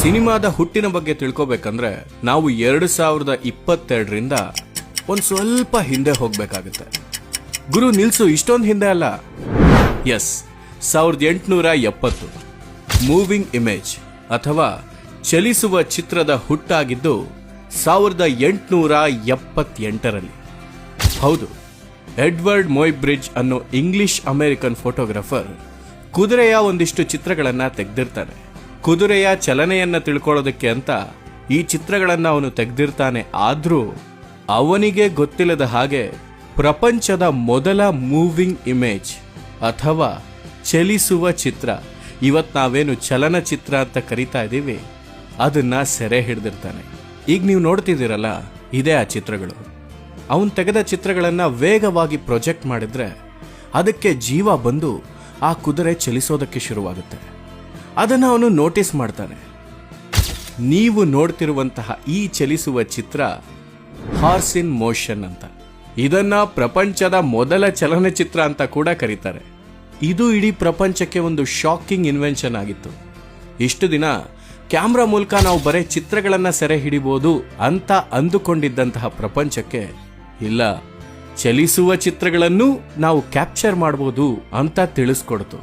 ಸಿನಿಮಾದ ಹುಟ್ಟಿನ ಬಗ್ಗೆ ತಿಳ್ಕೊಬೇಕಂದ್ರೆ ನಾವು 2022ರಿಂದ ಒಂದು ಸ್ವಲ್ಪ ಹಿಂದೆ ಹೋಗ್ಬೇಕಾಗುತ್ತೆ. ಗುರು ನಿಲ್ಸು, ಇಷ್ಟೊಂದು ಹಿಂದೆ ಅಲ್ಲ. ಎಸ್, 1870 ಮೂವಿಂಗ್ ಇಮೇಜ್ ಅಥವಾ ಚಲಿಸುವ ಚಿತ್ರದ ಹುಟ್ಟಾಗಿದ್ದು 1878ರಲ್ಲಿ. ಹೌದು, ಎಡ್ವರ್ಡ್ ಮೊಯ್ಬ್ರಿಡ್ಜ್ ಅನ್ನೋ ಇಂಗ್ಲಿಷ್ ಅಮೆರಿಕನ್ ಫೋಟೋಗ್ರಾಫರ್ ಕುದುರೆಯ ಒಂದಿಷ್ಟು ಚಿತ್ರಗಳನ್ನ ತೆಗೆದಿರ್ತಾನೆ. ಕುದುರೆಯ ಚಲನೆಯನ್ನ ತಿಳ್ಕೊಳ್ಳೋದಕ್ಕೆ ಅಂತ ಈ ಚಿತ್ರಗಳನ್ನ ಅವನು ತೆಗೆದಿರ್ತಾನೆ. ಆದ್ರೂ ಅವನಿಗೆ ಗೊತ್ತಿಲ್ಲದ ಹಾಗೆ ಪ್ರಪಂಚದ ಮೊದಲ ಮೂವಿಂಗ್ ಇಮೇಜ್ ಅಥವಾ ಚಲಿಸುವ ಚಿತ್ರ, ಇವತ್ತು ನಾವೇನು ಚಲನಚಿತ್ರ ಅಂತ ಕರಿತಾ ಇದ್ದೀವಿ, ಅದನ್ನ ಸೆರೆ ಹಿಡಿದಿರ್ತಾನೆ. ಈಗ ನೀವು ನೋಡ್ತಿದ್ದೀರಲ್ಲ, ಇದೇ ಆ ಚಿತ್ರಗಳು. ಅವನು ತೆಗೆದ ಚಿತ್ರಗಳನ್ನ ವೇಗವಾಗಿ ಪ್ರೊಜೆಕ್ಟ್ ಮಾಡಿದ್ರೆ ಅದಕ್ಕೆ ಜೀವ ಬಂದು ಆ ಕುದುರೆ ಚಲಿಸೋದಕ್ಕೆ ಶುರುವಾಗುತ್ತೆ. ಅದನ್ನು ಅವನು ನೋಟಿಸ್ ಮಾಡ್ತಾನೆ. ನೀವು ನೋಡ್ತಿರುವಂತಹ ಈ ಚಲಿಸುವ ಚಿತ್ರ ಹಾರ್ಸ್ ಇನ್ ಮೋಷನ್ ಅಂತ. ಇದನ್ನ ಪ್ರಪಂಚದ ಮೊದಲ ಚಲನಚಿತ್ರ ಅಂತ ಕೂಡ ಕರೀತಾರೆ. ಇದು ಇಡೀ ಪ್ರಪಂಚಕ್ಕೆ ಒಂದು ಶಾಕಿಂಗ್ ಇನ್ವೆನ್ಷನ್ ಆಗಿತ್ತು. ಇಷ್ಟು ದಿನ ಕ್ಯಾಮ್ರಾ ಮೂಲಕ ನಾವು ಬರೀ ಚಿತ್ರಗಳನ್ನ ಸೆರೆ ಹಿಡಿಬಹುದು ಅಂತ ಅಂದುಕೊಂಡಿದ್ದಂತಹ ಪ್ರಪಂಚಕ್ಕೆ ಇಲ್ಲ, ಚಲಿಸುವ ಚಿತ್ರಗಳನ್ನು ನಾವು ಕ್ಯಾಪ್ಚರ್ ಮಾಡಬಹುದು ಅಂತ ತಿಳಿಸ್ಕೊಡ್ತು.